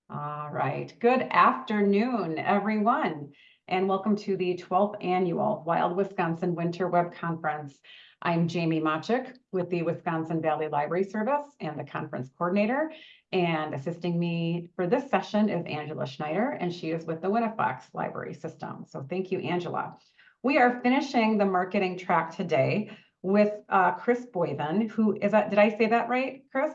All right. Good afternoon, everyone, and welcome to the 12th Annual Wild Wisconsin Winter Web Conference. I'm Jamie Machik with the Wisconsin Valley Library Service and the conference coordinator. And assisting me for this session is Angela Schneider, and she is with the Winnifox Library System. So thank you, Angela. We are finishing the marketing track today with Chris Boyven, who is that, did I say that right, Chris?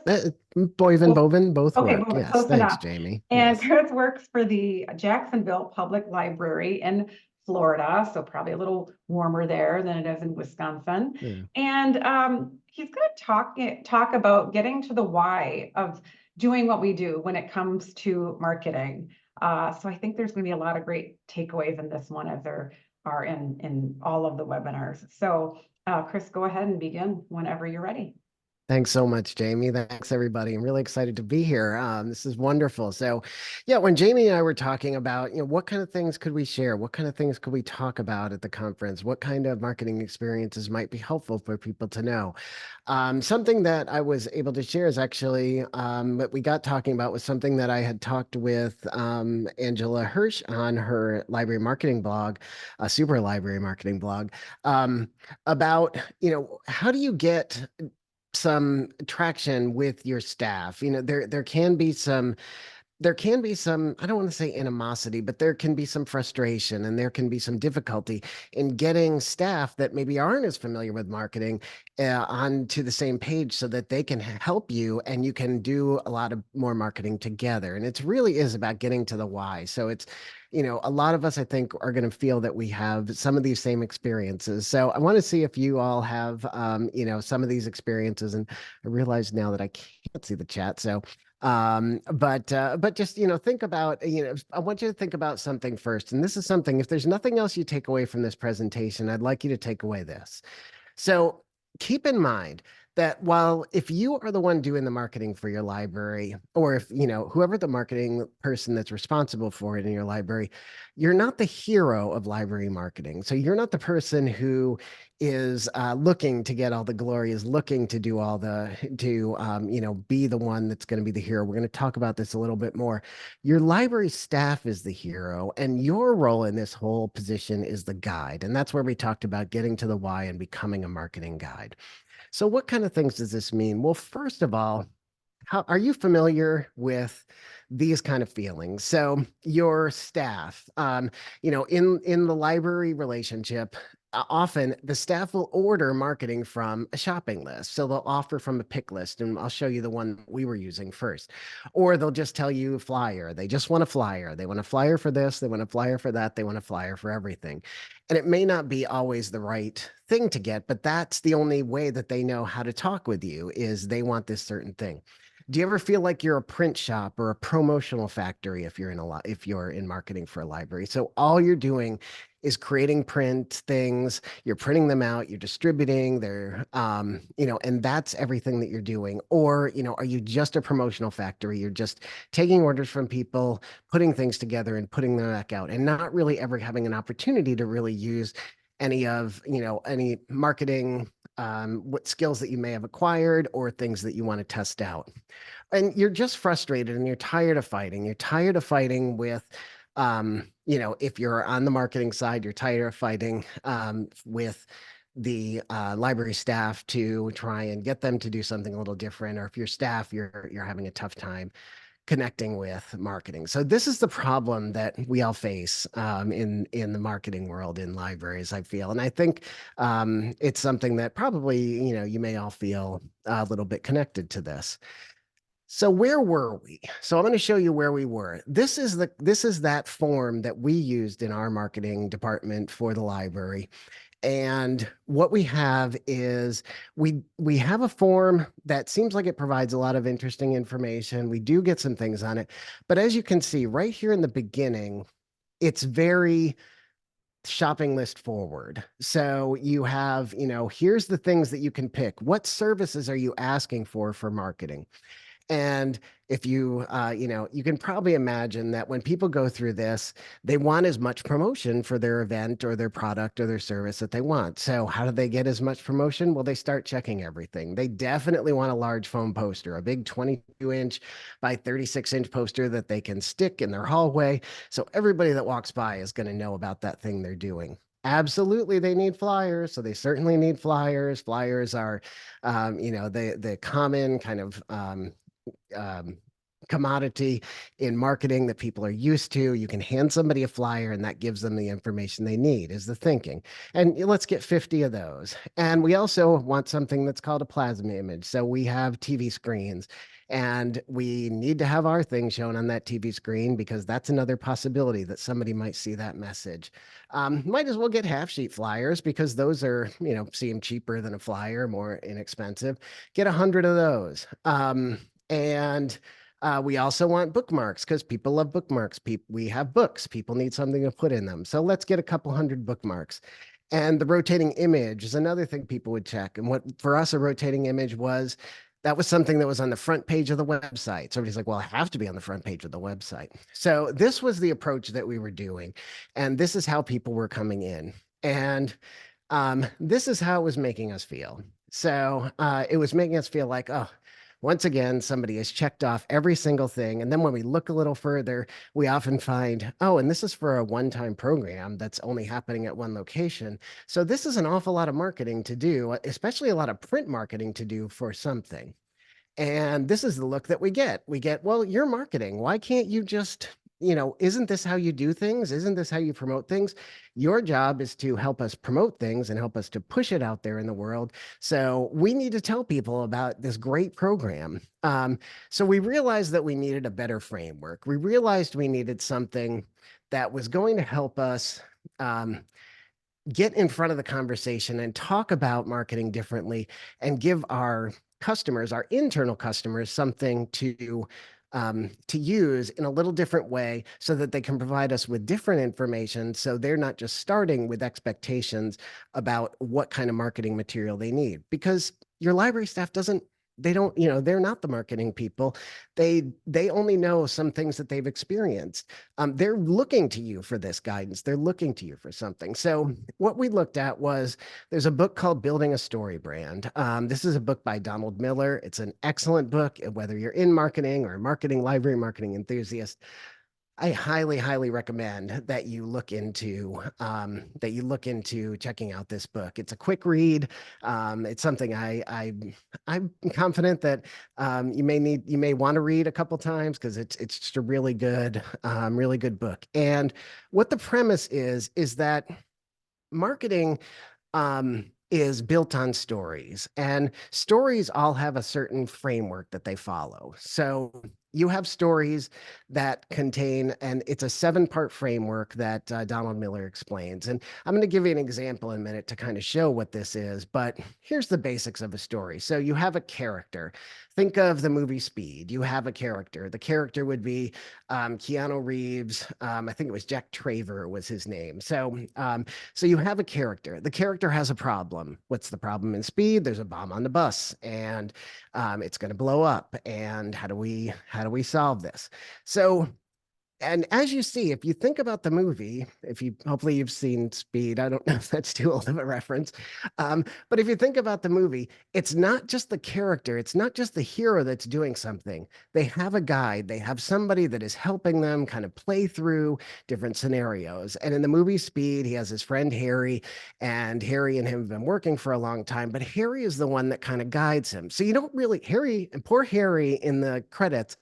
Boyven, Bovin, both Okay, work. well, Yes, close thanks, enough. Jamie. And Yes. Chris works for the Jacksonville Public Library in Florida, so probably a little warmer there than it is in Wisconsin. Yeah. And he's going to talk about getting to the why of doing what we do when it comes to marketing. So I think there's going to be a lot of great takeaways in this one, as there are in all of the webinars. So Chris, go ahead and begin whenever you're ready. Thanks so much, Jamie. Thanks, everybody. I'm really excited to be here. This is wonderful. So, yeah, when Jamie and I were talking about, what kind of things could we share? What kind of things could we talk about at the conference? What kind of marketing experiences might be helpful for people to know? Something that I was able to share is actually what we got talking about was something that I had talked with Angela Hirsch on her library marketing blog, a super library marketing blog, about, how do you get some traction with your staff. There can be some, I don't want to say animosity, but there can be some frustration and there can be some difficulty in getting staff that maybe aren't as familiar with marketing onto the same page so that they can help you and you can do a lot of more marketing together. And it really is about getting to the why. So a lot of us, I think, are going to feel that we have some of these same experiences. So I want to see if you all have, some of these experiences. And I realize now that I can't see the chat. So but just think about, I want you to think about something first, and this is something, if there's nothing else you take away from this presentation, I'd like you to take away this. So keep in mind that while if you are the one doing the marketing for your library, or if whoever the marketing person that's responsible for it in your library, you're not the hero of library marketing. So you're not the person who is looking to get all the glory, is looking to do all the to be the one that's going to be the hero. We're going to talk about this a little bit more. Your library staff is the hero, and your role in this whole position is the guide. And that's where we talked about getting to the why and becoming a marketing guide. So, what kind of things does this mean? Well, first of all, how are you familiar with these kind of feelings? So your staff, in the library relationship, often the staff will order marketing from a shopping list. So they'll offer from a pick list, and I'll show you the one we were using first. Or they'll just tell you flyer. They just want a flyer. They want a flyer for this. They want a flyer for that. They want a flyer for everything. And it may not be always the right thing to get, but that's the only way that they know how to talk with you is they want this certain thing. Do you ever feel like you're a print shop or a promotional factory if you're if you're in marketing for a library? So all you're doing is creating print things, you're printing them out, you're distributing, and that's everything that you're doing. Or, are you just a promotional factory? You're just taking orders from people, putting things together and putting them back out and not really ever having an opportunity to really use any marketing what skills that you may have acquired or things that you want to test out. And you're just frustrated and you're tired of fighting. You're tired of fighting with, if you're on the marketing side, you're tired of fighting with the library staff to try and get them to do something a little different. Or if your staff, you're having a tough time connecting with marketing. So this is the problem that we all face in the marketing world in libraries, I feel. And I think it's something that probably, you may all feel a little bit connected to this. So where were we? So I'm going to show you where we were. This is that form that we used in our marketing department for the library. And what we have is we have a form that seems like it provides a lot of interesting information. We do get some things on it. But as you can see right here in the beginning, it's very shopping list forward. So you have, here's the things that you can pick. What services are you asking for marketing? And if you, you can probably imagine that when people go through this, they want as much promotion for their event or their product or their service that they want. So how do they get as much promotion? Well, they start checking everything. They definitely want a large foam poster, a big 22-inch by 36-inch poster that they can stick in their hallway. So everybody that walks by is going to know about that thing they're doing. Absolutely, they need flyers. So they certainly need flyers. Flyers are, the common kind of um, commodity in marketing that people are used to. You can hand somebody a flyer and that gives them the information they need, is the thinking. And let's get 50 of those. And we also want something that's called a plasma image. So we have TV screens and we need to have our thing shown on that TV screen because that's another possibility that somebody might see that message. Might as well get half sheet flyers because those are, seem cheaper than a flyer, more inexpensive. Get 100 of those. And we also want bookmarks because people love bookmarks. We have books. People need something to put in them. So let's get a couple hundred bookmarks. And the rotating image is another thing people would check. And what for us, a rotating image was that was something that was on the front page of the website. So everybody's like, well, I have to be on the front page of the website. So this was the approach that we were doing. And this is how people were coming in. And this is how it was making us feel. So it was making us feel like, oh, once again, somebody has checked off every single thing. And then when we look a little further, we often find, oh, and this is for a one-time program that's only happening at one location. So this is an awful lot of marketing to do, especially a lot of print marketing to do for something. And this is the look that we get. We get, well, you're marketing. Why can't you just, isn't this how you do things? Isn't this how you promote things? Your job is to help us promote things and help us to push it out there in the world. So we need to tell people about this great program. So we realized that we needed a better framework. We realized we needed something that was going to help us get in front of the conversation and talk about marketing differently and give our customers, our internal customers, something to use in a little different way so that they can provide us with different information. So they're not just starting with expectations about what kind of marketing material they need because your library staff doesn't they don't they're not the marketing people. They only know some things that they've experienced. They're looking to you for this guidance. They're looking to you for something. So what we looked at was there's a book called Building a Story Brand. This is a book by Donald Miller. It's an excellent book, whether you're in marketing or a marketing library marketing enthusiast. I highly, highly recommend that you look into checking out this book. It's a quick read. It's something I'm confident that you may want to read a couple times because it's just a really good book. And what the premise is that marketing is built on stories, and stories all have a certain framework that they follow. So you have stories that contain, and it's a 7-part framework that Donald Miller explains. And I'm going to give you an example in a minute to kind of show what this is, but here's the basics of a story. So you have a character. Think of the movie Speed. You have a character. The character would be Keanu Reeves. I think it was Jack Traver was his name. So you have a character. The character has a problem. What's the problem in Speed? There's a bomb on the bus, and it's going to blow up. And how do we solve this? So, and as you see, if you think about the movie, hopefully you've seen Speed. I don't know if that's too old of a reference. But if you think about the movie, it's not just the character. It's not just the hero that's doing something. They have a guide. They have somebody that is helping them kind of play through different scenarios. And in the movie Speed, he has his friend Harry, and Harry and him have been working for a long time, but Harry is the one that kind of guides him. So you don't really, poor Harry in the credits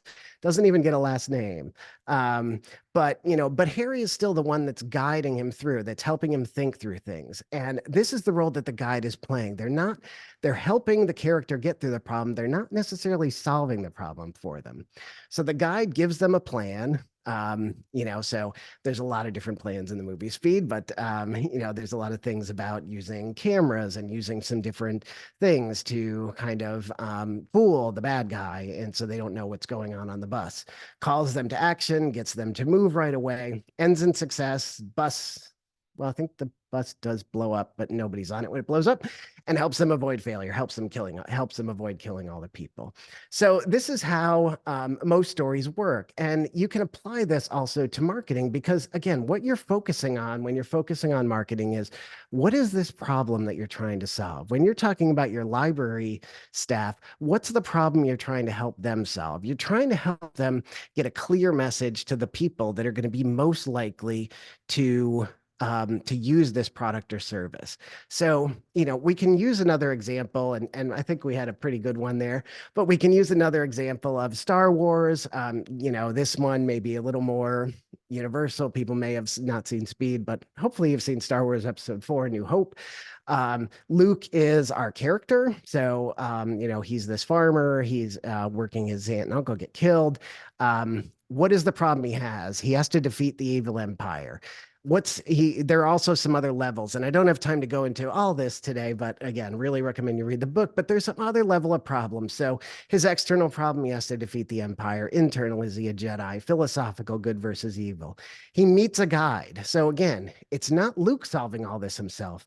doesn't even get a last name. But Harry is still the one that's guiding him through, that's helping him think through things. And this is the role that the guide is playing. They're helping the character get through the problem. They're not necessarily solving the problem for them. So the guide gives them a plan. So there's a lot of different plans in the movie Speed, but there's a lot of things about using cameras and using some different things to kind of fool the bad guy, and so they don't know what's going on the bus. Calls them to action, gets them to move right away, ends in success. Well, I think the bus does blow up, but nobody's on it when it blows up, and helps them avoid failure, helps them avoid killing all the people. So this is how most stories work. And you can apply this also to marketing because, again, what you're focusing on when you're focusing on marketing is what is this problem that you're trying to solve? When you're talking about your library staff, what's the problem you're trying to help them solve? You're trying to help them get a clear message to the people that are going to be most likely to use this product or service. So, we can use another example, and I think we had a pretty good one there, but we can use another example of Star Wars. This one may be a little more universal. People may have not seen Speed, but hopefully you've seen Star Wars Episode 4, New Hope. Luke is our character. So, he's this farmer. He's working his aunt and uncle get killed. What is the problem he has? He has to defeat the evil empire. There are also some other levels, and I don't have time to go into all this today, but again, really recommend you read the book, but there's some other level of problems. So his external problem, he has to defeat the empire. Internal, is he a Jedi? Philosophical, good versus evil. He meets a guide. So again, it's not Luke solving all this himself.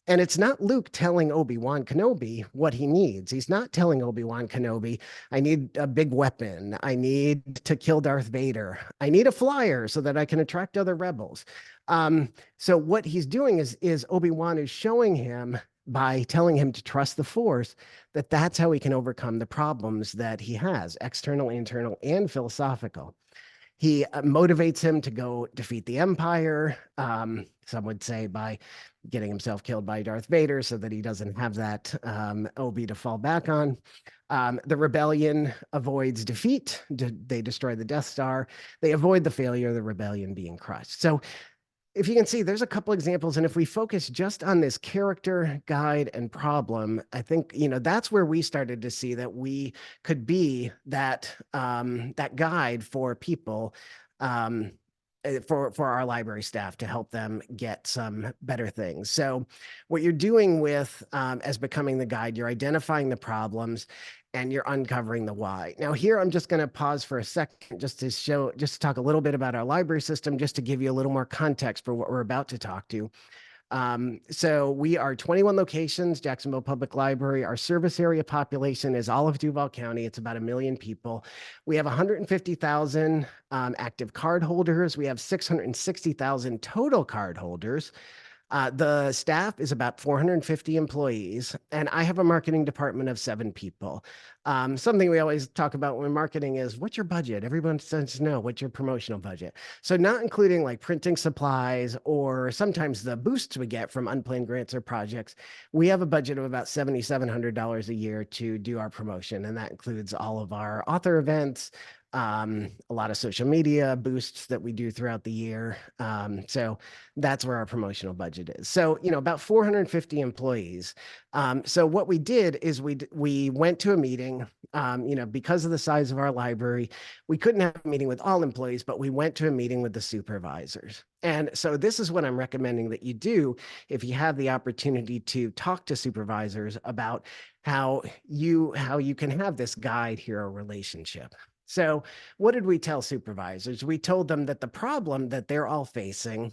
And it's not Luke telling Obi-Wan Kenobi what he needs. He's not telling Obi-Wan Kenobi, I need a big weapon. I need to kill Darth Vader. I need a flyer so that I can attract other rebels. So what he's doing is Obi-Wan is showing him by telling him to trust the Force, that's how he can overcome the problems that he has, external, internal, and philosophical. He motivates him to go defeat the Empire. Some would say by getting himself killed by Darth Vader so that he doesn't have that Obi to fall back on. The rebellion avoids defeat. They destroy the Death Star. They avoid the failure of the rebellion being crushed. So if you can see, there's a couple examples. And if we focus just on this character, guide, and problem, I think, that's where we started to see that we could be that guide for people, for our library staff to help them get some better things. So what you're doing with as becoming the guide, you're identifying the problems and you're uncovering the why. Now here, I'm just going to pause for a second just to talk a little bit about our library system, just to give you a little more context for what we're about to talk to. So we are 21 locations, Jacksonville Public Library. Our service area population is all of Duval County. It's about 1 million people. We have 150,000 active card holders. We have 660,000 total card holders. The staff is about 450 employees, and I have a marketing department of 7 people. Something we always talk about when marketing is, what's your budget? Everyone says to know, what's your promotional budget? So not including like printing supplies or sometimes the boosts we get from unplanned grants or projects, we have a budget of about $7,700 a year to do our promotion, and that includes all of our author events, a lot of social media boosts that we do throughout the year. So that's where our promotional budget is. So, about 450 employees. So what we did is we went to a meeting, because of the size of our library, we couldn't have a meeting with all employees, but we went to a meeting with the supervisors. And so this is what I'm recommending that you do if you have the opportunity to talk to supervisors about how you can have this guide-hero relationship. So what did we tell supervisors? We told them that the problem that they're all facing,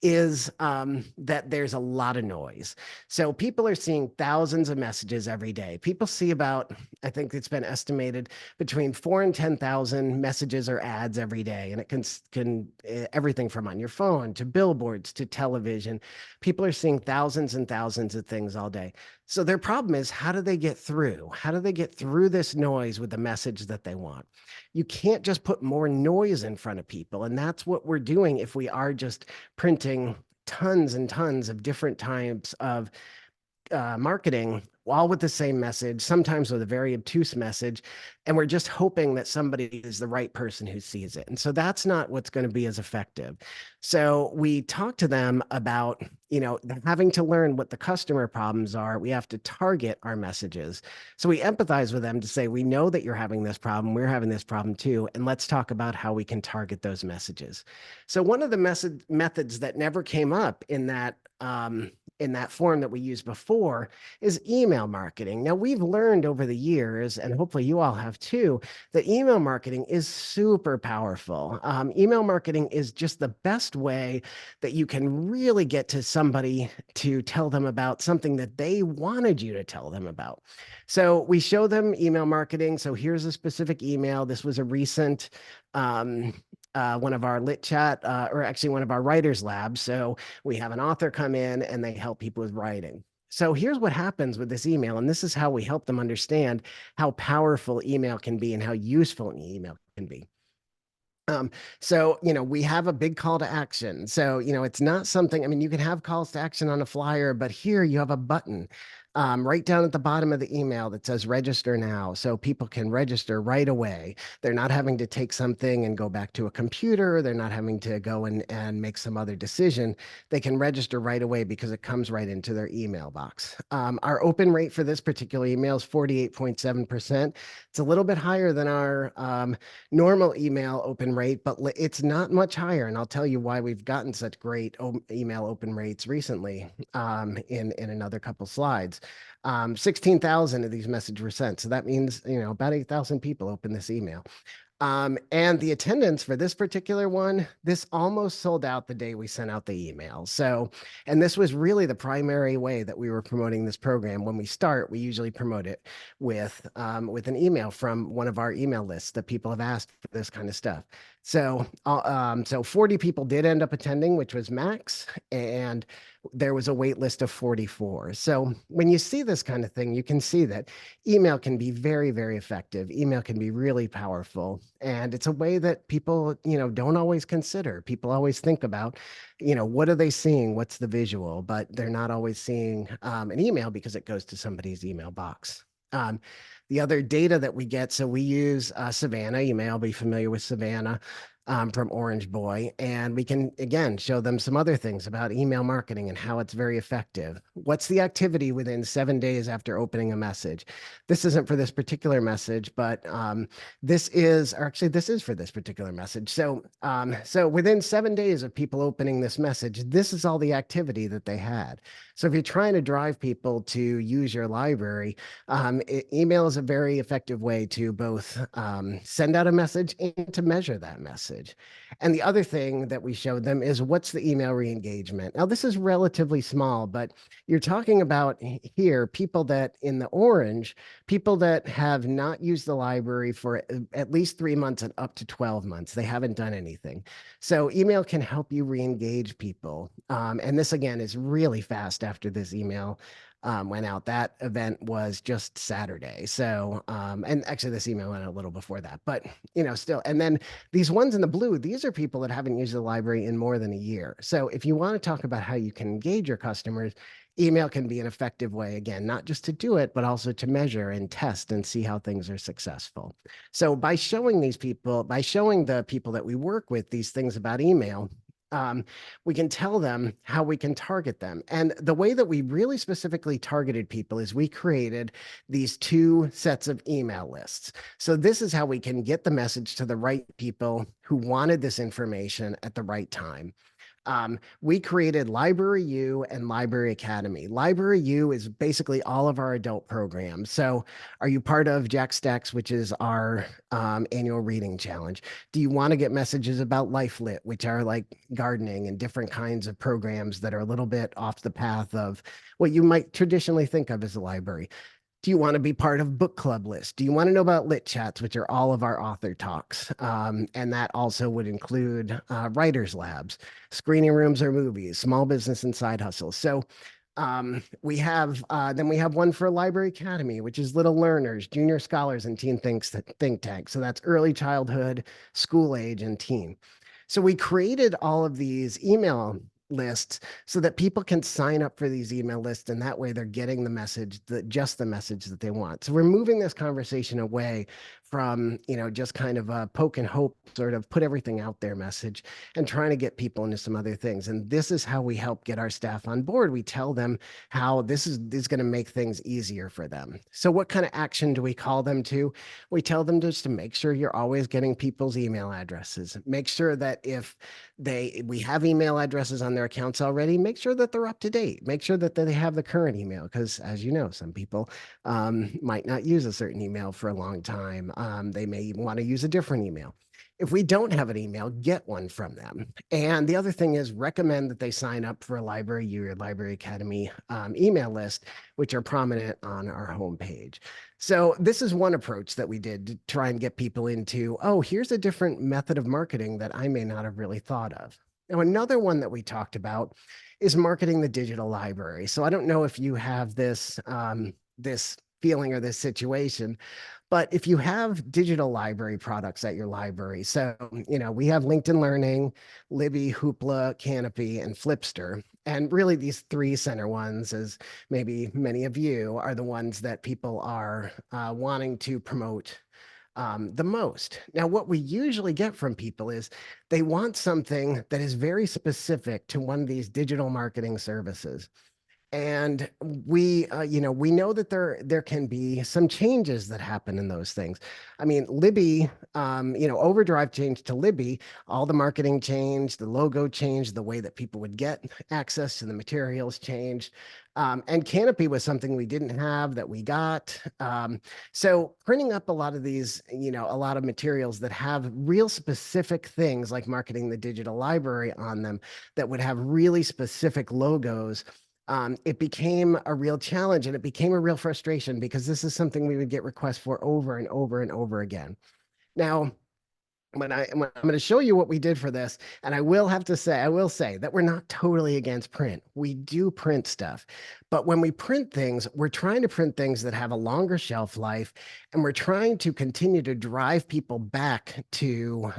is that there's a lot of noise. So people are seeing thousands of messages every day. People see about, I think it's been estimated, between 4,000 and 10,000 messages or ads every day. And it can everything from on your phone to billboards to television. People are seeing thousands and thousands of things all day. So their problem is, how do they get through? How do they get through this noise with the message that they want? You can't just put more noise in front of people. And that's what we're doing if we are just printing tons and tons of different types of marketing, all with the same message, sometimes with a very obtuse message. And we're just hoping that somebody is the right person who sees it. And so that's not what's going to be as effective. So we talk to them about, having to learn what the customer problems are. We have to target our messages. So we empathize with them to say, we know that you're having this problem. We're having this problem too. And let's talk about how we can target those messages. So one of the methods that never came up in that in that form that we used before is email marketing. Now, we've learned over the years, and hopefully you all have too, that email marketing is super powerful. Email marketing is just the best way that you can really get to somebody to tell them about something that they wanted you to tell them about. So we show them email marketing. So here's a specific email. This was a recent one of our lit chat, or actually one of our writers labs. So we have an author come in and they help people with writing. So here's what happens with this email, and this is how we help them understand how powerful email can be and how useful an email can be. So, we have a big call to action. So, it's not something, I mean, you can have calls to action on a flyer, but here you have a button right down at the bottom of the email that says register now. So people can register right away. They're not having to take something and go back to a computer. They're not having to go and make some other decision. They can register right away because it comes right into their email box. Our open rate for this particular email is 48.7%. It's a little bit higher than our normal email open rate, but it's not much higher. And I'll tell you why we've gotten such great email open rates recently in another couple slides. 16,000 of these messages were sent. So that means, about 8,000 people opened this email. And the attendance for this particular one, this almost sold out the day we sent out the email. So, and this was really the primary way that we were promoting this program. When we start, we usually promote it with an email from one of our email lists that people have asked for this kind of stuff. So, so 40 people did end up attending, which was max, and there was a wait list of 44. So when you see this kind of thing, you can see that email can be very, very effective. Email can be really powerful. And it's a way that people, don't always consider. People always think about, what are they seeing? What's the visual? But they're not always seeing an email because it goes to somebody's email box. The other data that we get, so we use Savannah. You may all be familiar with Savannah from Orange Boy. And we can, again, show them some other things about email marketing and how it's very effective. What's the activity within 7 days after opening a message? This isn't for this particular message, but this is for this particular message. So, so within 7 days of people opening this message, this is all the activity that they had. So if you're trying to drive people to use your library, email is a very effective way to both send out a message and to measure that message. And the other thing that we showed them is what's the email re-engagement. Now, this is relatively small, but you're talking about here people that in the orange, people that have not used the library for at least 3 months and up to 12 months. They haven't done anything. So email can help you re-engage people. And this, again, is really fast after this email went out. That event was just Saturday. So, and actually this email went out a little before that, but still, and then these ones in the blue, these are people that haven't used the library in more than a year. So if you want to talk about how you can engage your customers, email can be an effective way, again, not just to do it, but also to measure and test and see how things are successful. So by showing these people, by showing the people that we work with these things about email, we can tell them how we can target them. And the way that we really specifically targeted people is we created these 2 sets of email lists. So this is how we can get the message to the right people who wanted this information at the right time. We created Library U and Library Academy. Library U is basically all of our adult programs. So are you part of Jack Stacks, which is our annual reading challenge? Do you want to get messages about Life Lit, which are like gardening and different kinds of programs that are a little bit off the path of what you might traditionally think of as a library? Do you want to be part of book club list? Do you want to know about lit chats, which are all of our author talks? And that also would include writers labs, screening rooms or movies, small business and side hustles. So we have one for Library Academy, which is little learners, junior scholars, and teen think tank. So that's early childhood, school age, and teen. So we created all of these email lists so that people can sign up for these email lists, and that way they're getting the message, just the message that they want. So we're moving this conversation away from, just kind of a poke and hope, sort of put everything out there message and trying to get people into some other things. And this is how we help get our staff on board. We tell them how this is going to make things easier for them. So what kind of action do we call them to? We tell them just to make sure you're always getting people's email addresses. Make sure that if we have email addresses on their accounts already, make sure that they're up to date. Make sure that they have the current email, because as you know, some people might not use a certain email for a long time. They may want to use a different email. If we don't have an email, get one from them. And the other thing is recommend that they sign up for a Library U or Library Academy email list, which are prominent on our homepage. So this is one approach that we did to try and get people into, oh, here's a different method of marketing that I may not have really thought of. Now, another one that we talked about is marketing the digital library. So I don't know if you have this feeling or this situation, but if you have digital library products at your library, so, we have LinkedIn Learning, Libby, Hoopla, Canopy, and Flipster. And really these three center ones, as maybe many of you, are the ones that people are wanting to promote the most. Now, what we usually get from people is they want something that is very specific to one of these digital marketing services. And we know that there can be some changes that happen in those things. I mean, Libby, Overdrive changed to Libby, all the marketing changed, the logo changed, the way that people would get access to the materials changed. And Canopy was something we didn't have that we got. So printing up a lot of these, a lot of materials that have real specific things like marketing the digital library on them that would have really specific logos. It became a real challenge, and it became a real frustration, because this is something we would get requests for over and over and over again. Now, when I'm going to show you what we did for this, and I will say that we're not totally against print. We do print stuff, but when we print things, we're trying to print things that have a longer shelf life, and we're trying to continue to drive people back to,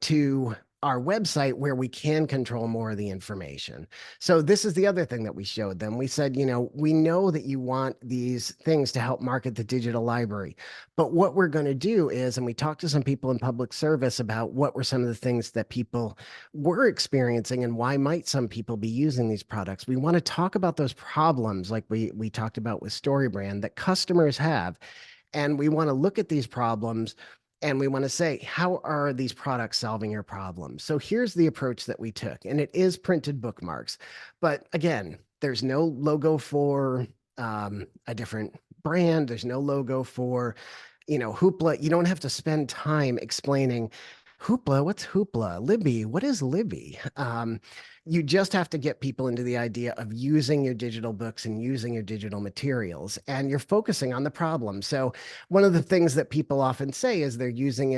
to our website where we can control more of the information. So this is the other thing that we showed them. We said, we know that you want these things to help market the digital library, but what we're going to do is, and we talked to some people in public service about what were some of the things that people were experiencing and why might some people be using these products. We want to talk about those problems like we talked about with StoryBrand that customers have. And we want to look at these problems, and we want to say, how are these products solving your problems? So here's the approach that we took, and it is printed bookmarks. But again, there's no logo for a different brand. There's no logo for, Hoopla. You don't have to spend time explaining Hoopla, what's Hoopla? Libby, what is Libby? You just have to get people into the idea of using your digital books and using your digital materials, and you're focusing on the problem. So one of the things that people often say is they're using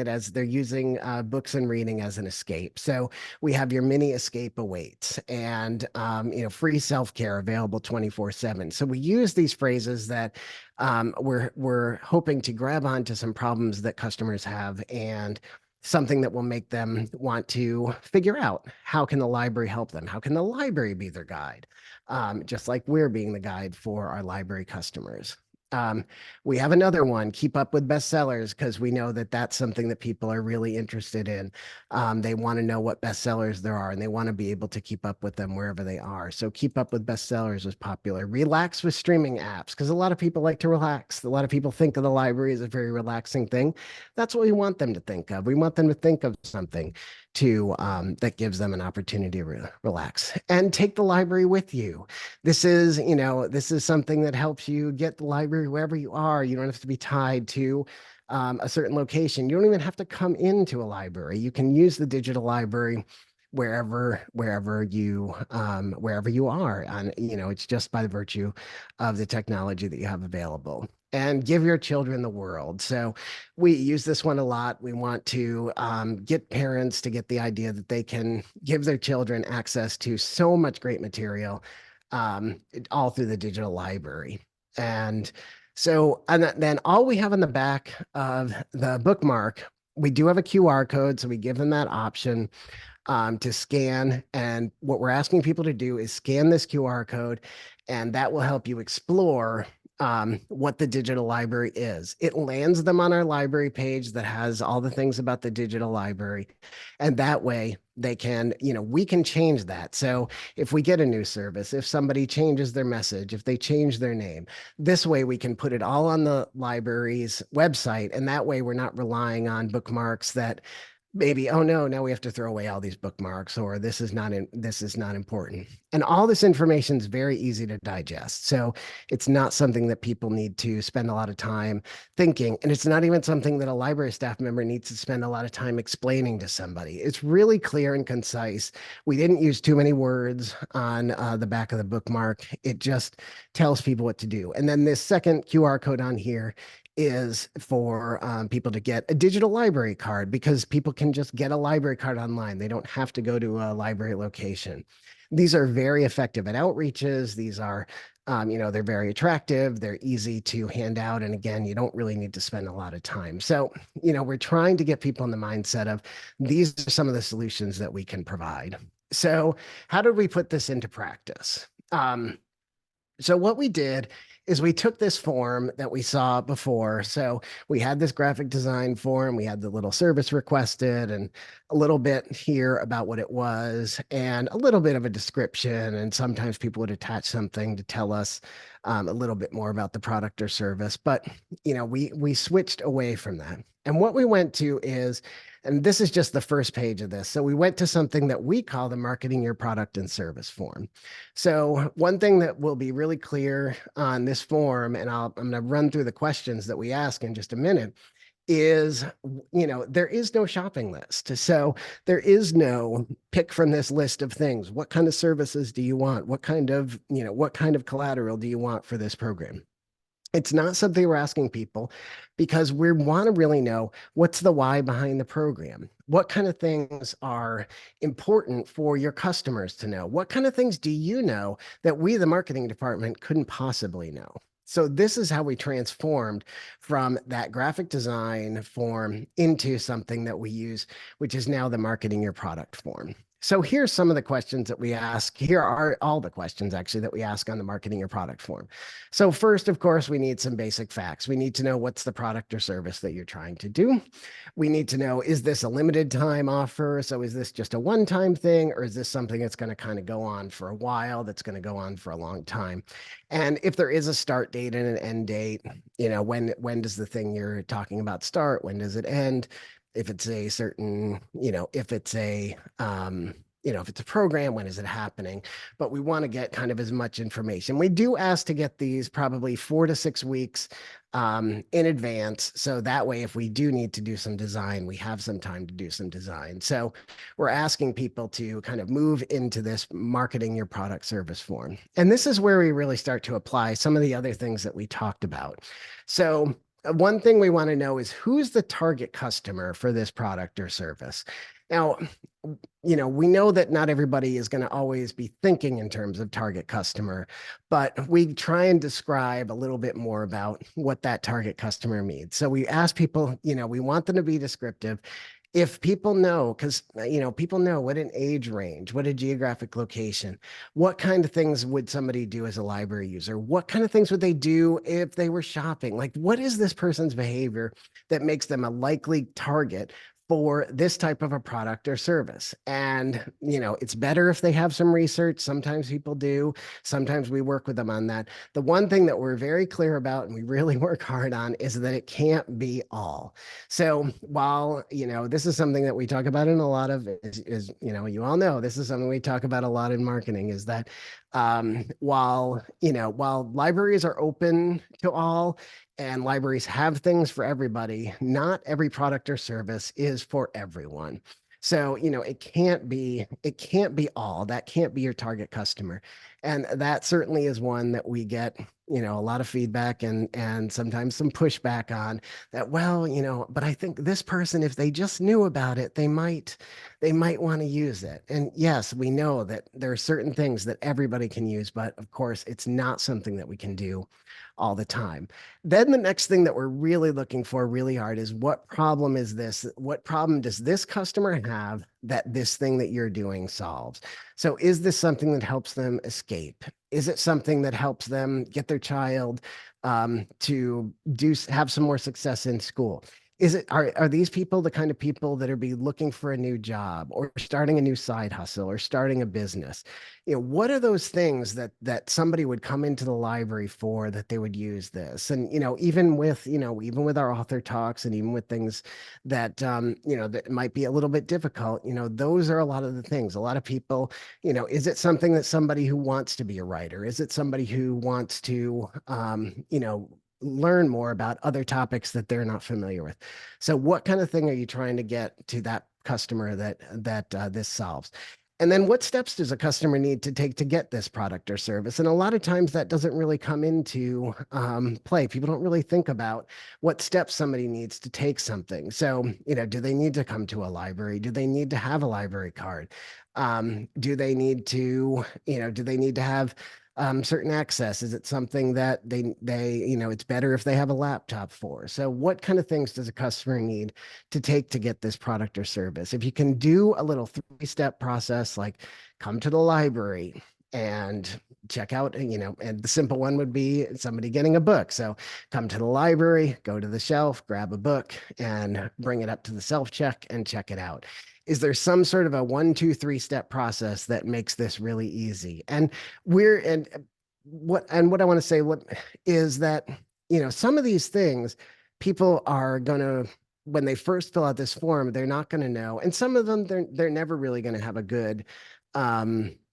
books and reading as an escape. So we have your mini escape awaits, and free self-care available 24/7. So we use these phrases that we're hoping to grab onto some problems that customers have, and something that will make them want to figure out, how can the library help them? How can the library be their guide? Just like we're being the guide for our library customers. We have another one, keep up with bestsellers, because we know that that's something that people are really interested in. They want to know what bestsellers there are, and they want to be able to keep up with them wherever they are. So keep up with bestsellers was popular. Relax with streaming apps, because a lot of people like to relax. A lot of people think of the library as a very relaxing thing. That's what we want them to think of. We want them to think of something that gives them an opportunity to relax, and take the library with you. This is something that helps you get the library wherever you are. You don't have to be tied to a certain location. You don't even have to come into a library. You can use the digital library wherever you are, and it's just by the virtue of the technology that you have available. And give your children the world. So we use this one a lot. We want to get parents to get the idea that they can give their children access to so much great material all through the digital library. And then all we have on the back of the bookmark, we do have a QR code. So we give them that option to scan. And what we're asking people to do is scan this QR code, and that will help you explore what the digital library is. It lands them on our library page that has all the things about the digital library. And that way they can, we can change that. So if we get a new service, if somebody changes their message, if they change their name, this way we can put it all on the library's website. And that way we're not relying on bookmarks that maybe, oh no, now we have to throw away all these bookmarks, or this is not important. And all this information is very easy to digest. So it's not something that people need to spend a lot of time thinking. And it's not even something that a library staff member needs to spend a lot of time explaining to somebody. It's really clear and concise. We didn't use too many words on the back of the bookmark. It just tells people what to do. And then this second QR code on here is for people to get a digital library card, because people can just get a library card online. They don't have to go to a library location. These are very effective at outreaches. These are, they're very attractive. They're easy to hand out. And again, you don't really need to spend a lot of time. So, we're trying to get people in the mindset of these are some of the solutions that we can provide. So how did we put this into practice? So what we did is we took this form that we saw before. So we had this graphic design form, we had the little service requested, and a little bit here about what it was, and a little bit of a description. And sometimes people would attach something to tell us a little bit more about the product or service. But we switched away from that. And what we went to is, and this is just the first page of this. So we went to something that we call the marketing your product and service form. So one thing that will be really clear on this form, and I'm going to run through the questions that we ask in just a minute, is, there is no shopping list. So there is no pick from this list of things. What kind of services do you want? What kind of collateral do you want for this program? It's not something we're asking people, because we want to really know what's the why behind the program. What kind of things are important for your customers to know? What kind of things do you know that we, the marketing department, couldn't possibly know? So this is how we transformed from that graphic design form into something that we use, which is now the marketing your product form. So here's some of the questions that we ask. Here are all the questions actually that we ask on the marketing your product form. So first, of course, we need some basic facts. We need to know what's the product or service that you're trying to do. We need to know, is this a limited time offer? So is this just a one-time thing, or is this something that's going to kind of go on for a while, that's going to go on for a long time? And if there is a start date and an end date, when does the thing you're talking about start? When does it end? If it's a certain, if it's a program, when is it happening? But we want to get kind of as much information. We do ask to get these probably 4 to 6 weeks in advance. So that way, if we do need to do some design, we have some time to do some design. So we're asking people to kind of move into this marketing your product service form. And this is where we really start to apply some of the other things that we talked about. So one thing we want to know is, who's the target customer for this product or service? Now, we know that not everybody is going to always be thinking in terms of target customer, but we try and describe a little bit more about what that target customer means. So we ask people, we want them to be descriptive. If people know, because, people know what an age range, what a geographic location, what kind of things would somebody do as a library user? What kind of things would they do if they were shopping? Like, what is this person's behavior that makes them a likely target for this type of a product or service? And, it's better if they have some research. Sometimes people do. Sometimes we work with them on that. The one thing that we're very clear about and we really work hard on is that it can't be all. So while, this is something that we talk about in a lot of you all know, this is something we talk about a lot in marketing, is that while libraries are open to all, and libraries have things for everybody, not every product or service is for everyone. So, it can't be all. That can't be your target customer. And that certainly is one that we get, a lot of feedback and sometimes some pushback on that. Well, but I think this person, if they just knew about it, they might want to use it. And yes, we know that there are certain things that everybody can use, but of course, it's not something that we can do all the time. Then the next thing that we're really looking for really hard is, what problem is this? What problem does this customer have that this thing that you're doing solves? So is this something that helps them escape? Is it something that helps them get their child to have some more success in school? Are these people the kind of people that are be looking for a new job or starting a new side hustle or starting a business? What are those things that somebody would come into the library for, that they would use this? And even with our author talks, and even with things that that might be a little bit difficult, those are a lot of the things. A lot of people, is it something that somebody who wants to be a writer? Is it somebody who wants to learn more about other topics that they're not familiar with? So what kind of thing are you trying to get to that customer that this solves? And then what steps does a customer need to take to get this product or service? And a lot of times that doesn't really come into play. People don't really think about what steps somebody needs to take something. So, do they need to come to a library? Do they need to have a library card? Do they need to have certain access? Is it something that it's better if they have a laptop for? So what kind of things does a customer need to take to get this product or service? If you can do a little three-step process, like come to the library and check out, and the simple one would be somebody getting a book. So come to the library, go to the shelf, grab a book, and bring it up to the self-check and check it out. Is there some sort of a 1, 2, 3 step process that makes this really easy? And what I want to say is that, some of these things people are going to, when they first fill out this form, they're not going to know. And some of them, they're never really going to have a good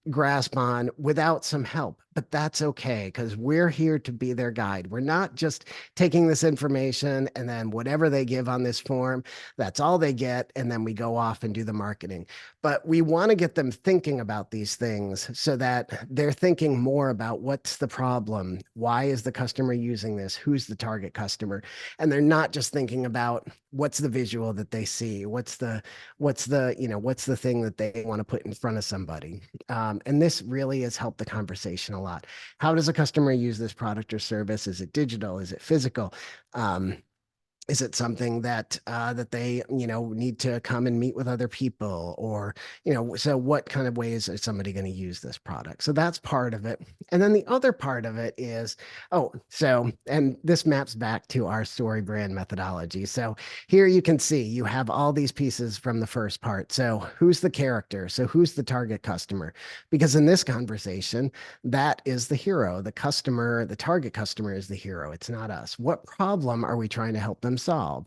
grasp on without some help. But that's okay, because we're here to be their guide. We're not just taking this information and then whatever they give on this form, that's all they get. And then we go off and do the marketing. But we want to get them thinking about these things so that they're thinking more about what's the problem? Why is the customer using this? Who's the target customer? And they're not just thinking about what's the visual that they see? What's the thing that they want to put in front of somebody? And this really has helped the conversation a lot. How does a customer use this product or service? Is it digital? Is it physical? Is it something that they need to come and meet with other people? Or so what kind of ways is somebody going to use this product? So that's part of it. And then the other part of it is, and this maps back to our story brand methodology. So here you can see you have all these pieces from the first part. So who's the character? So who's the target customer? Because in this conversation, that is the hero. The customer, the target customer is the hero. It's not us. What problem are we trying to help them solve?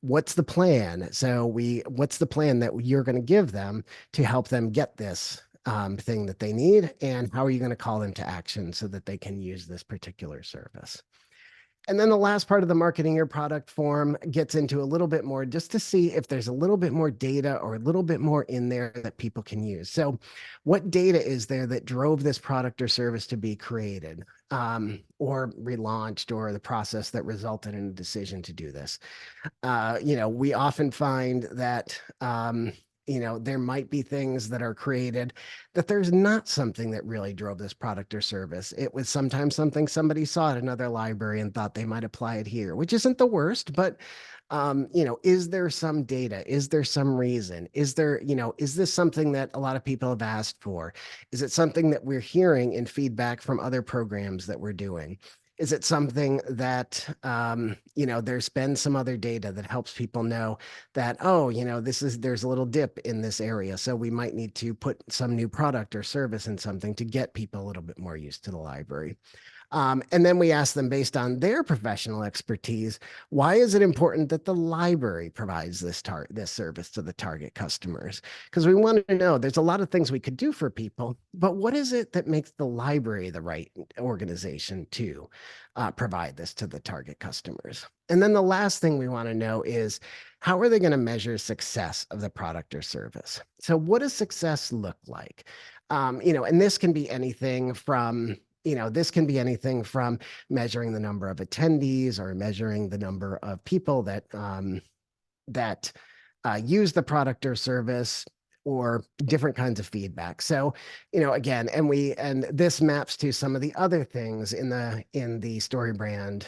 What's the plan? What's the plan that you're going to give them to help them get this thing that they need? And how are you going to call them to action so that they can use this particular service? And then the last part of the marketing your product form gets into a little bit more, just to see if there's a little bit more data or a little bit more in there that people can use. So what data is there that drove this product or service to be created or relaunched, or the process that resulted in a decision to do this? We often find that there might be things that are created that there's not something that really drove this product or service. It was sometimes something somebody saw at another library and thought they might apply it here, which isn't the worst, but is there some data? Is there some reason? Is this something that a lot of people have asked for? Is it something that we're hearing in feedback from other programs that we're doing? Is it something that, there's been some other data that helps people know that, there's a little dip in this area. So we might need to put some new product or service in something to get people a little bit more used to the library. And then we ask them, based on their professional expertise, why is it important that the library provides this service to the target customers? Because we want to know, there's a lot of things we could do for people, but what is it that makes the library the right organization to provide this to the target customers? And then the last thing we want to know is, how are they going to measure success of the product or service? So what does success look like? And this can be anything from measuring the number of attendees, or measuring the number of people that use the product or service, or different kinds of feedback. So, again, and this maps to some of the other things in the story brand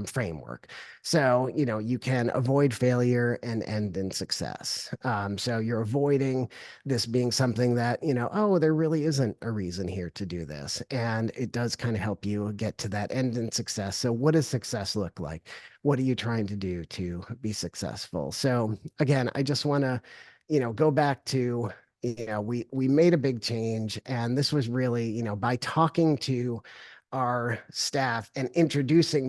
framework. So, you can avoid failure and end in success. So you're avoiding this being something that, oh, there really isn't a reason here to do this. And it does kind of help you get to that end in success. So what does success look like? What are you trying to do to be successful? So again, I just want to, go back to, we made a big change, and this was really, by talking to our staff and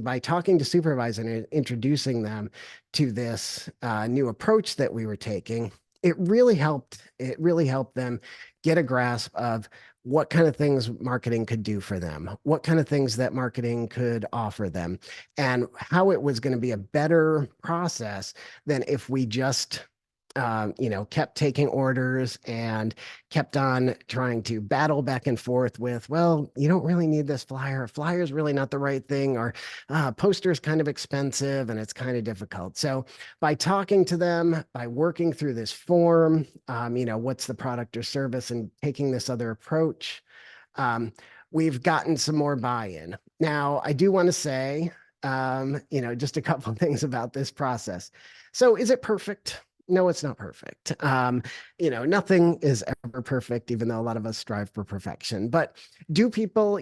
by talking to supervisors and introducing them to this new approach that we were taking. It really helped them get a grasp of what kind of things marketing could do for them, what kind of things that marketing could offer them, and how it was going to be a better process than if we just kept taking orders and kept on trying to battle back and forth with, well, you don't really need this flyer. Flyer is really not the right thing, or poster is kind of expensive and it's kind of difficult. So by talking to them, by working through this form, what's the product or service, and taking this other approach, we've gotten some more buy-in. Now, I do want to say, just a couple of things about this process. So is it perfect? No, it's not perfect. Nothing is ever perfect, even though a lot of us strive for perfection. But do people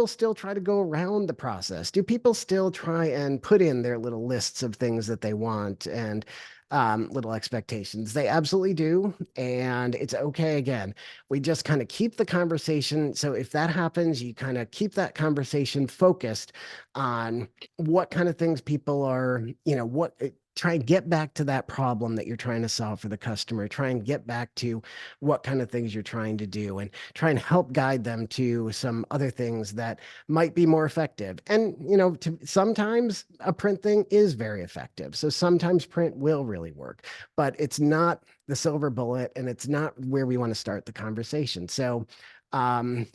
still try to go around the process? Do people still try and put in their little lists of things that they want and little expectations? They absolutely do. And it's okay. Again, we just kind of keep the conversation. So if that happens, you kind of keep that conversation focused on what kind of things people are, try and get back to that problem that you're trying to solve for the customer. Try and get back to what kind of things you're trying to do, and try and help guide them to some other things that might be more effective. And, sometimes a print thing is very effective. So sometimes print will really work, but it's not the silver bullet, and it's not where we want to start the conversation. So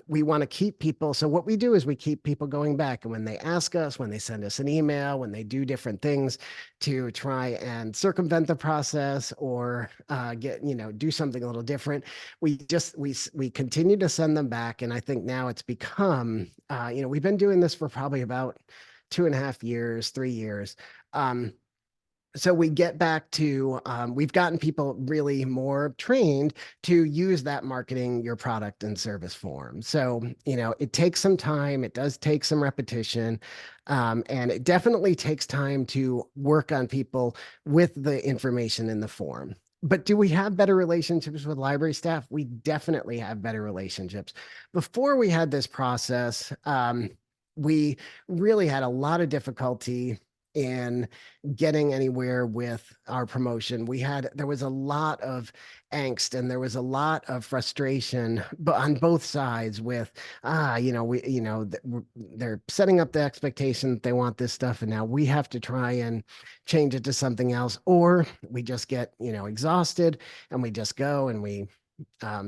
we want to keep people. So what we do is we keep people going back. And when they ask us, when they send us an email, when they do different things to try and circumvent the process, or do something a little different, we continue to send them back. And I think now it's become, we've been doing this for probably about 2.5 years, 3 years. So we get back to, we've gotten people really more trained to use that marketing your product and service form. So, it takes some time. It does take some repetition. And it definitely takes time to work on people with the information in the form. But do we have better relationships with library staff? We definitely have better relationships. Before we had this process, we really had a lot of difficulty in getting anywhere with our promotion. There was a lot of angst, and there was a lot of frustration, but on both sides with, they're setting up the expectation that they want this stuff, and now we have to try and change it to something else, or we just get, exhausted, and we just go and we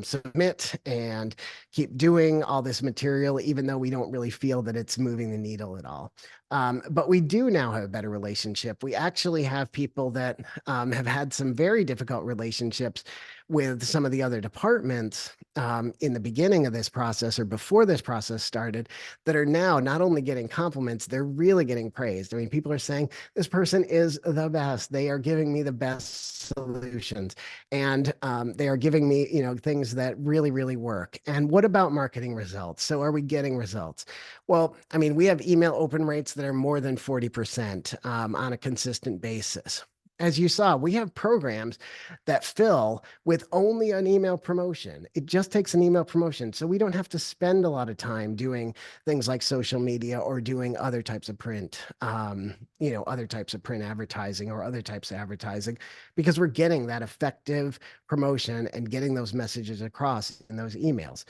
submit and keep doing all this material, even though we don't really feel that it's moving the needle at all. But we do now have a better relationship. We actually have people that have had some very difficult relationships with some of the other departments in the beginning of this process, or before this process started, that are now not only getting compliments, they're really getting praised. I mean, people are saying, this person is the best. They are giving me the best solutions, and they are giving me, things that really, really work. And what about marketing results? So are we getting results? Well, I mean, we have email open rates that are more than 40% on a consistent basis. As you saw, we have programs that fill with only an email promotion. It just takes an email promotion. So we don't have to spend a lot of time doing things like social media, or doing other types of print, other types of print advertising, or other types of advertising, because we're getting that effective promotion and getting those messages across in those emails.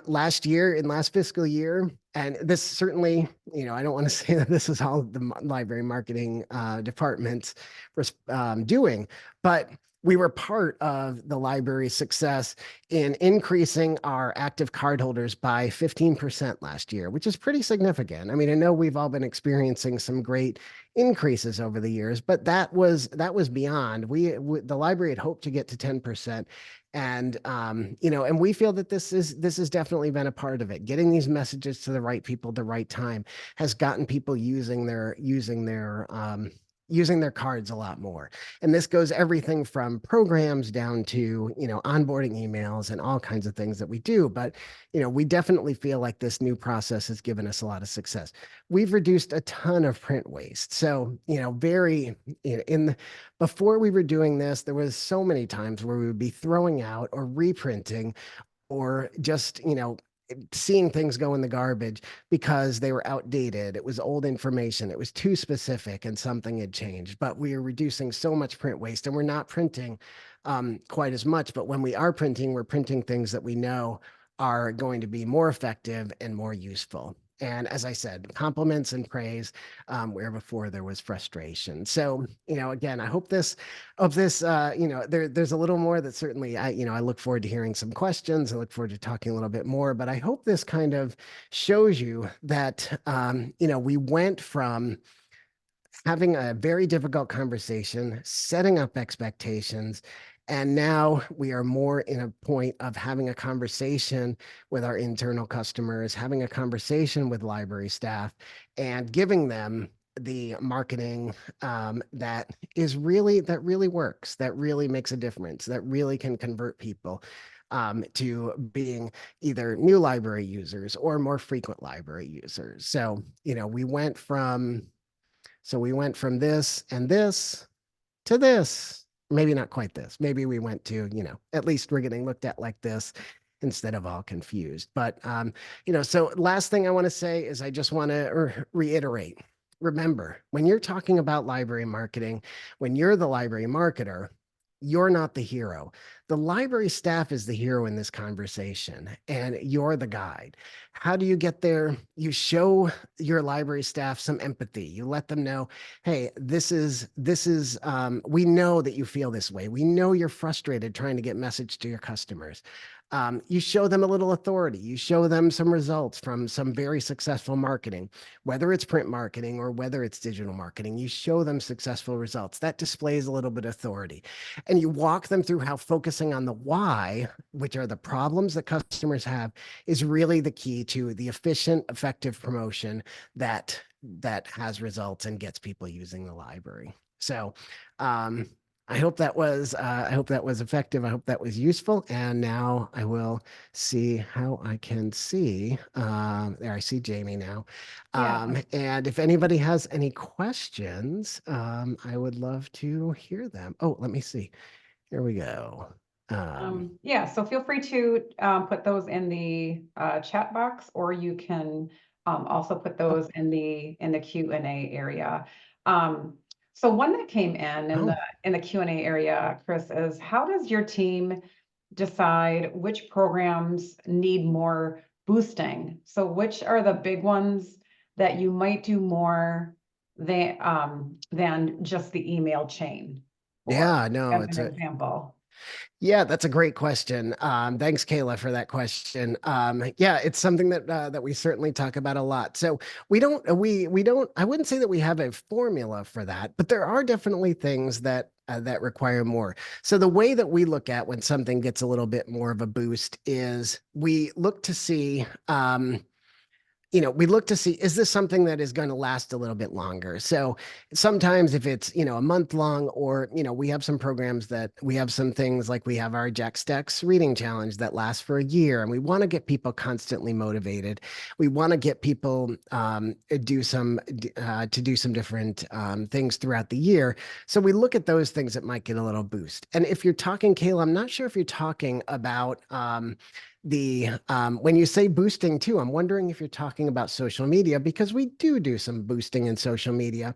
Last fiscal year, and this certainly, I don't want to say that this is all the library marketing departments doing, but we were part of the library's success in increasing our active cardholders by 15% last year, which is pretty significant. I mean, I know we've all been experiencing some great increases over the years, but that was beyond. The library had hoped to get to 10%. And and we feel that this has definitely been a part of it. Getting these messages to the right people at the right time has gotten people using their cards a lot more. And this goes everything from programs down to, onboarding emails and all kinds of things that we do. But, we definitely feel like this new process has given us a lot of success. We've reduced a ton of print waste. So, before we were doing this, there was so many times where we would be throwing out or reprinting or just, seeing things go in the garbage because they were outdated. It was old information. It was too specific and something had changed. But we are reducing so much print waste and we're not printing quite as much. But when we are printing, we're printing things that we know are going to be more effective and more useful. And as I said, compliments and praise, where before there was frustration. So, again, I hope there's a little more that certainly I look forward to hearing some questions. I look forward to talking a little bit more, but I hope this kind of shows you that, we went from having a very difficult conversation, setting up expectations, and now we are more in a point of having a conversation with our internal customers, having a conversation with library staff, and giving them the marketing that really works, that really makes a difference, that really can convert people to being either new library users or more frequent library users. So, we went from this and this to this. Maybe not quite this. Maybe we went to, at least we're getting looked at like this instead of all confused. But, so last thing I want to say is I just want to reiterate. Remember, when you're talking about library marketing, when you're the library marketer, you're not the hero. The library staff is the hero in this conversation, and you're the guide. How do you get there? You show your library staff some empathy. You let them know, hey, we know that you feel this way. We know you're frustrated trying to get message to your customers. You show them a little authority. You show them some results from some very successful marketing, whether it's print marketing or whether it's digital marketing. You show them successful results. That displays a little bit of authority. And you walk them through how focusing on the why, which are the problems that customers have, is really the key to the efficient, effective promotion that has results and gets people using the library. So, I hope that was effective. I hope that was useful. And now I will see how I can see. There, I see Jamie now. Yeah. And if anybody has any questions, I would love to hear them. Oh, let me see. Here we go. Yeah, so feel free to put those in the chat box, or you can also put those in the Q&A area. So one that came in the Q&A area, Chris, is how does your team decide which programs need more boosting? So which are the big ones that you might do more than just the email chain? Yeah, no, As an example. yeah, that's a great question. Thanks, Kayla, for that question. Yeah, it's something that we certainly talk about a lot. So I wouldn't say that we have a formula for that, but there are definitely things that require more. So the way that we look at when something gets a little bit more of a boost is we look to see, is this something that is going to last a little bit longer? So sometimes if it's, a month long, or, we have some programs that we have some things like we have our Jack Stacks reading challenge that lasts for a year, and we want to get people constantly motivated. We want to get people to do some different things throughout the year. So we look at those things that might get a little boost. And if you're talking, Kayla, I'm not sure if you're talking about when you say boosting too, I'm wondering if you're talking about social media, because we do some boosting in social media.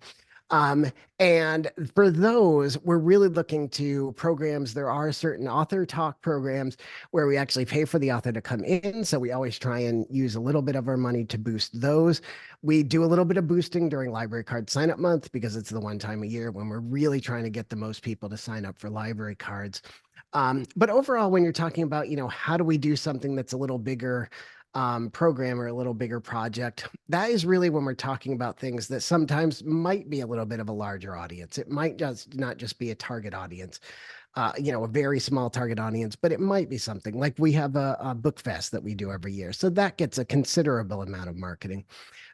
Um, and for those, we're really looking to programs. There are certain author talk programs where we actually pay for the author to come in. So we always try and use a little bit of our money to boost those. We do a little bit of boosting during library card sign up month because it's the one time a year when we're really trying to get the most people to sign up for library cards. But overall, when you're talking about, how do we do something that's a little bigger program or a little bigger project, that is really when we're talking about things that sometimes might be a little bit of a larger audience. It might just not just be a target audience, a very small target audience, but it might be something like we have a book fest that we do every year. So that gets a considerable amount of marketing.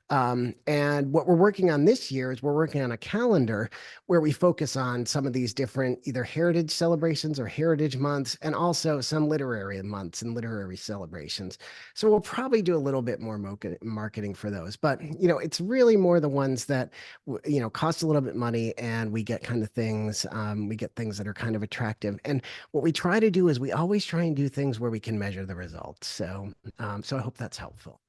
And what we're working on this year is we're working on a calendar where we focus on some of these different either heritage celebrations or heritage months, and also some literary months and literary celebrations. So we'll probably do a little bit more marketing for those, but it's really more the ones that cost a little bit money, and we get kind of things. We get things that are kind of attractive, and what we try to do is we always try and do things where we can measure the results. So I hope that's helpful.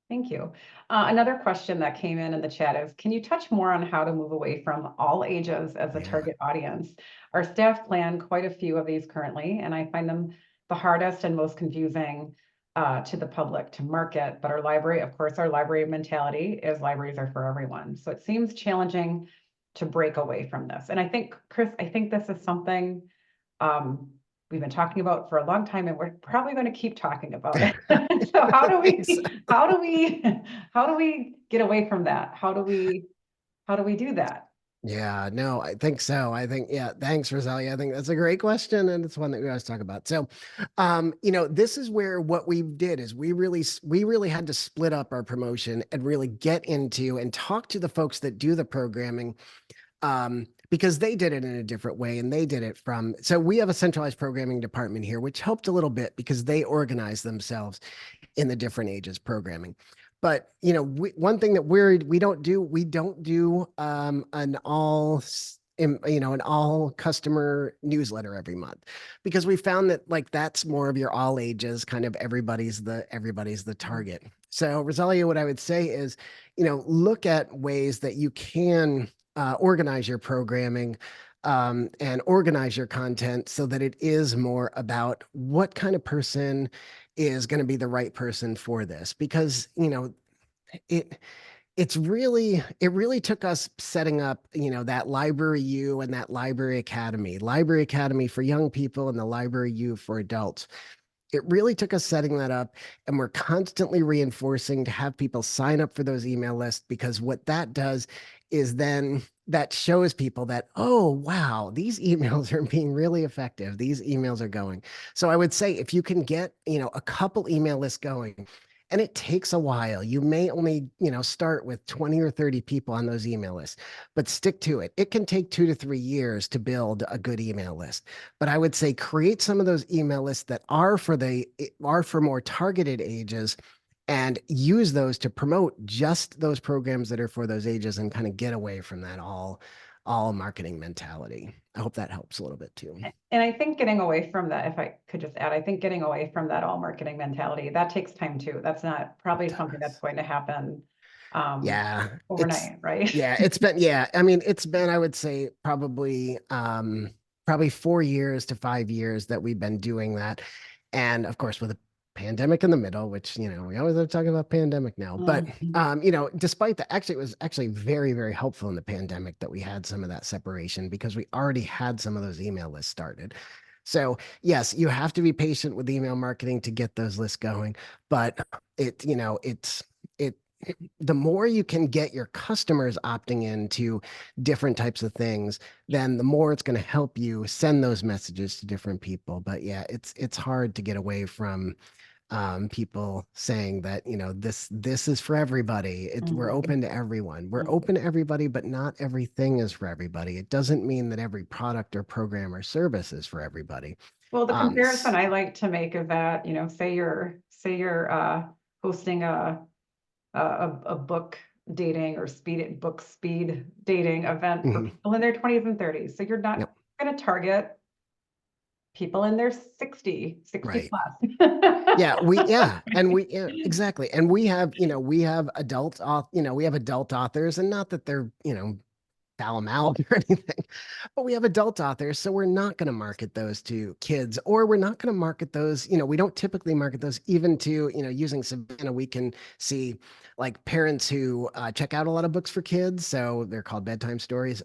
Thank you. Another question that came in the chat is, can you touch more on how to move away from all ages as a Yeah. target audience? Our staff plan quite a few of these currently, and I find them the hardest and most confusing to the public to market. But our library, of course, our library mentality is libraries are for everyone. So it seems challenging to break away from this. And I think, Chris, I think this is something we've been talking about for a long time, and we're probably going to keep talking about it. So how do we get away from that? How do we do that? Yeah, no, I think so. I think, yeah, thanks, Rosalia. I think that's a great question, and it's one that we always talk about. So, this is where what we did is we really had to split up our promotion and really get into and talk to the folks that do the programming, because they did it in a different way, and they did it from. So we have a centralized programming department here, which helped a little bit because they organized themselves in the different ages programming. But one thing that we don't do an all customer newsletter every month, because we found that like that's more of your all ages kind of everybody's the target. So Rosalia, what I would say is, look at ways that you can organize your programming, and organize your content so that it is more about what kind of person is going to be the right person for this. Because it it really took us setting up that Library U and that Library Academy for young people and the Library U for adults. It really took us setting that up, and we're constantly reinforcing to have people sign up for those email lists, because what that does is then that shows people that, oh, wow, these emails are being really effective. These emails are going. So I would say if you can get, a couple email lists going, and it takes a while. You may only, start with 20 or 30 people on those email lists, but stick to it. It can take 2 to 3 years to build a good email list. But I would say create some of those email lists that are for more targeted ages, and use those to promote just those programs that are for those ages, and kind of get away from that all marketing mentality. I hope that helps a little bit too. And I think getting away from that, if I could just add, I think getting away from that all marketing mentality, that takes time too. That's not probably something that's going to happen Yeah, overnight, right? I mean, it's been, I would say, probably 4 years to 5 years that we've been doing that. And of course, with a pandemic in the middle, which, we always are talking about pandemic now. But, despite that, actually, it was actually very, very helpful in the pandemic that we had some of that separation, because we already had some of those email lists started. So yes, you have to be patient with email marketing to get those lists going, but it the more you can get your customers opting into different types of things, then the more it's going to help you send those messages to different people. But yeah, it's hard to get away from people saying that this is for everybody. We're open to everyone. We're open to everybody, but not everything is for everybody. It doesn't mean that every product or program or service is for everybody. Well, the comparison I like to make is that, say you're hosting a book dating or book speed dating event for people in their 20s and 30s. So you're not Yep. going to target people in their 60 Right. plus. Exactly. And we have adult authors, and not that they're, foul mouth or anything. But we have adult authors, so we're not going to market those to kids, or we're not going to market those. We don't typically market those even to, using Savannah, we can see like parents who check out a lot of books for kids. So they're called bedtime stories.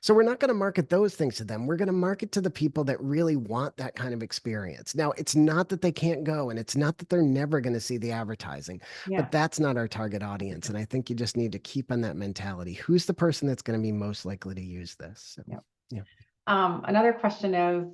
So we're not going to market those things to them. We're going to market to the people that really want that kind of experience. Now, it's not that they can't go, and it's not that they're never going to see the advertising, Yeah. but that's not our target audience. And I think you just need to keep on that mentality. Who's the person that's going to be most likely to use this? So, Yep. yeah. Another question is,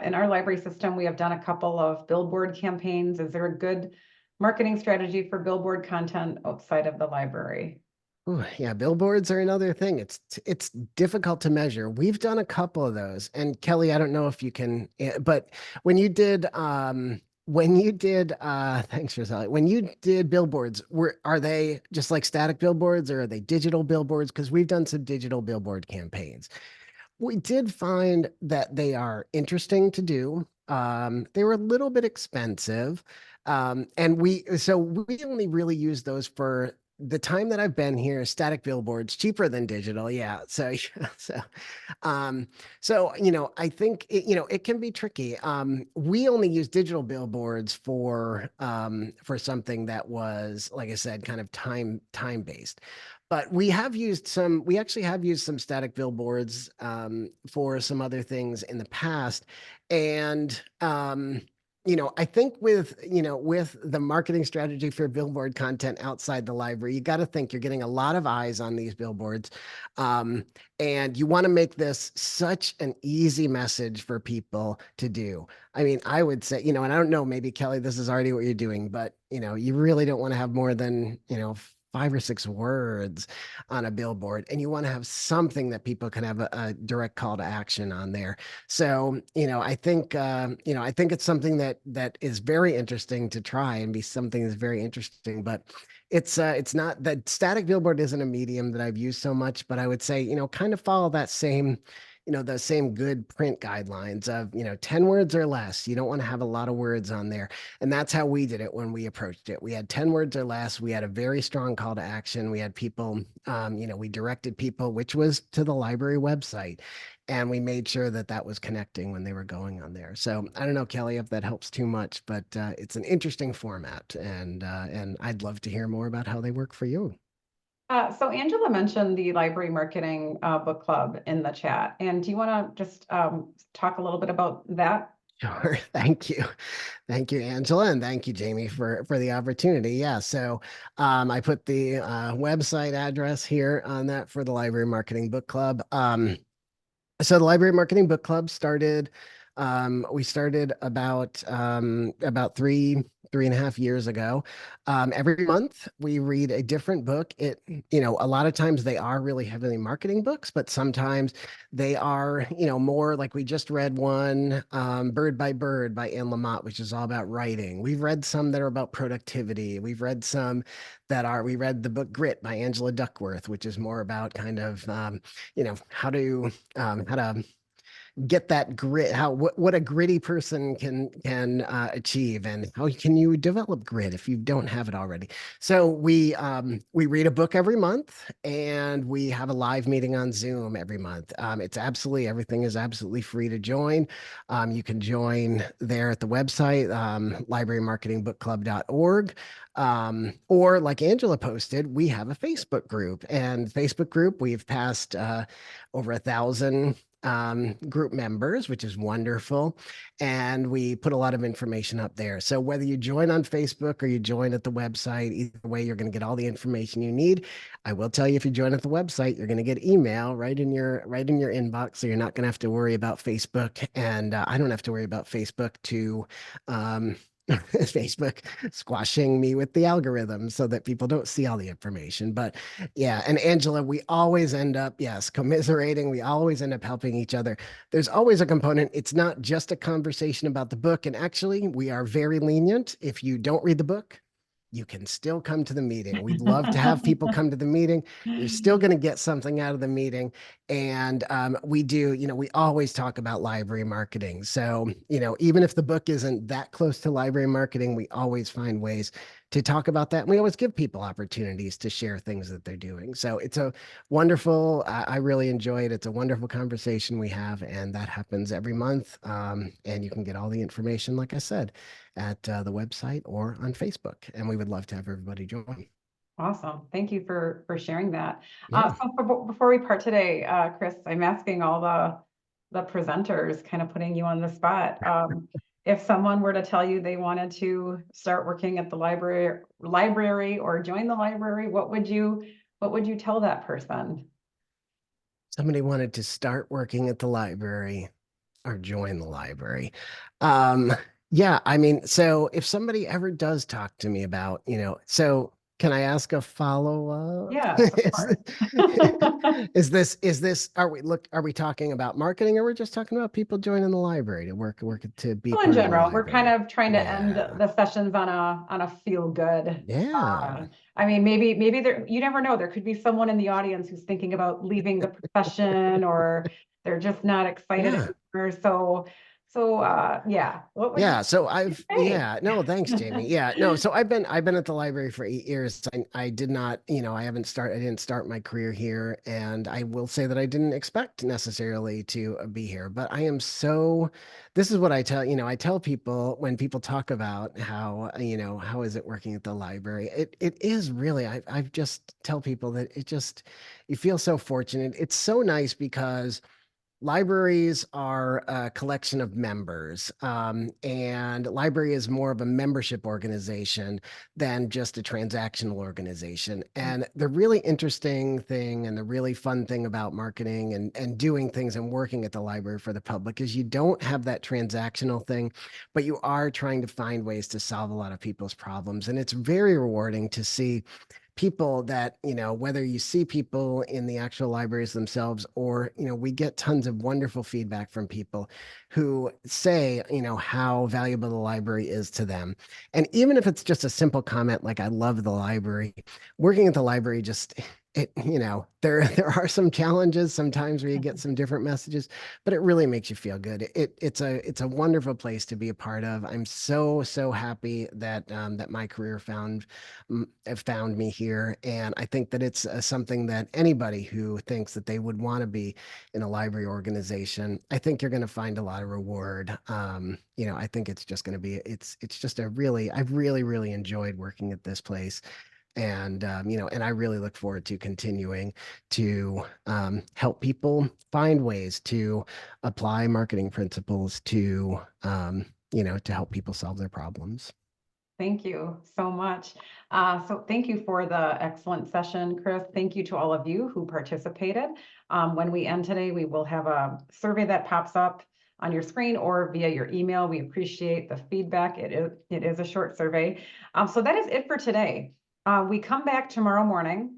in our library system, we have done a couple of billboard campaigns. Is there a good marketing strategy for billboard content outside of the library? Ooh, yeah, billboards are another thing. It's difficult to measure. We've done a couple of those. And Kelly, I don't know if you can, but when you did thanks for Sally. When you did billboards, are they just like static billboards or are they digital billboards? Because we've done some digital billboard campaigns. We did find that they are interesting to do. They were a little bit expensive. And we only really use those for the time that I've been here. Static billboards, cheaper than digital. Yeah. So, yeah, um, I think it can be tricky. We only use digital billboards for something that was, like I said, kind of time based. But we actually have used some static billboards for some other things in the past. And, I think with the marketing strategy for billboard content outside the library, you got to think you're getting a lot of eyes on these billboards. Um, and you want to make this such an easy message for people to do. I mean, I would say, and I don't know, maybe Kelly, this is already what you're doing, but you really don't want to have more than, 5 or 6 words on a billboard, and you want to have something that people can have a direct call to action on there. So, I think it's something that is very interesting to try and be something that's very interesting, but it's not that static billboard isn't a medium that I've used so much, but I would say, kind of follow that same, the same good print guidelines of, 10 words or less. You don't want to have a lot of words on there. And that's how we did it when we approached it. We had 10 words or less. We had a very strong call to action. We had people, we directed people, which was to the library website. And we made sure that that was connecting when they were going on there. So I don't know, Kelly, if that helps too much, but it's an interesting format, and I'd love to hear more about how they work for you. So Angela mentioned the library marketing book club in the chat. And do you want to just talk a little bit about that? Sure. Thank you. Thank you, Angela, and thank you, Jamie, for the opportunity. Yeah. So I put the website address here on that for the Library Marketing Book Club. So the Library Marketing Book Club started. We started about 3.5 years ago. Every month we read a different book. A lot of times they are really heavily marketing books, but sometimes they are, more like we just read one, Bird by Bird by Anne Lamott, which is all about writing. We've read some that are about productivity. We've read some we read the book Grit by Angela Duckworth, which is more about kind of, how to get that grit, what a gritty person can achieve, and how can you develop grit if you don't have it already. So we read a book every month, and we have a live meeting on Zoom every month. Everything is absolutely free to join. You can join there at the website, librarymarketingbookclub.org. Or like Angela posted, we have a Facebook group, and Facebook group, we've passed over 1,000 group members, which is wonderful. And we put a lot of information up there. So whether you join on Facebook or you join at the website, either way, you're going to get all the information you need. I will tell you, if you join at the website, you're going to get email right in your inbox. So you're not going to have to worry about Facebook. And I don't have to worry about Facebook to Facebook squashing me with the algorithm so that people don't see all the information. But yeah, and Angela, we always end up, yes, commiserating. We always end up helping each other. There's always a component. It's not just a conversation about the book. And actually, we are very lenient. If you don't read the book, you can still come to the meeting. We'd love to have people come to the meeting. You're still going to get something out of the meeting. And we always talk about library marketing. So, even if the book isn't that close to library marketing, we always find ways to talk about that. And we always give people opportunities to share things that they're doing. So it's a wonderful, I really enjoy it. It's a wonderful conversation we have, and that happens every month. And you can get all the information, like I said, at the website or on Facebook. And we would love to have everybody join. Awesome. Thank you for sharing that. Yeah. Before we part today, Chris, I'm asking all the presenters, kind of putting you on the spot. If someone were to tell you they wanted to start working at the library or join the library, what would you tell that person? Somebody wanted to start working at the library or join the library. Um, yeah, I mean, so if somebody ever does talk to me about, so can I ask a follow-up? Yeah, of course. Are we talking about marketing, or we're just talking about people joining the library to work to be Well, in part of the general, we're kind library? of trying to end Yeah. the sessions on a feel good. Yeah. I mean, maybe there, you never know, there could be someone in the audience who's thinking about leaving the profession, or they're just not excited Yeah. anymore. Yeah, what would you Yeah, so say? no, thanks, Jamie. Yeah, no, so I've been at the library for 8 years. I did not, I didn't start my career here, and I will say that I didn't expect necessarily to be here. But this is what I tell people when people talk about how, how is it working at the library? It is really, I just tell people that you feel so fortunate. It's so nice because libraries are a collection of members, and library is more of a membership organization than just a transactional organization. And the really interesting thing and the really fun thing about marketing and doing things and working at the library for the public is you don't have that transactional thing, but you are trying to find ways to solve a lot of people's problems. And it's very rewarding to see people that, whether you see people in the actual libraries themselves, or, we get tons of wonderful feedback from people who say, how valuable the library is to them. And even if it's just a simple comment like, I love the library, working at the library there are some challenges sometimes where you get some different messages, but it really makes you feel good. It's a wonderful place to be a part of. I'm so happy that my career found me here, and I think that it's something that anybody who thinks that they would want to be in a library organization, I think you're going to find a lot of reward. I think it's just going to be it's just I've really enjoyed working at this place. And and I really look forward to continuing to help people find ways to apply marketing principles to help people solve their problems. Thank you so much. So thank you for the excellent session, Chris. Thank you to all of you who participated. When we end today, we will have a survey that pops up on your screen or via your email. We appreciate the feedback. It is a short survey. So that is it for today. We come back tomorrow morning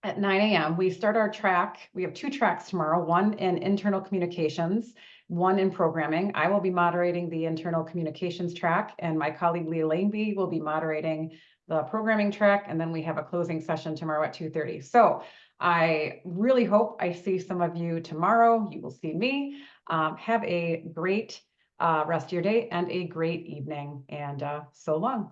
at 9 a.m. We start our track. We have 2 tracks tomorrow, one in internal communications, one in programming. I will be moderating the internal communications track, and my colleague Leah Laneby will be moderating the programming track. And then we have a closing session tomorrow at 2:30. So I really hope I see some of you tomorrow. You will see me. Have a great rest of your day and a great evening. And so long.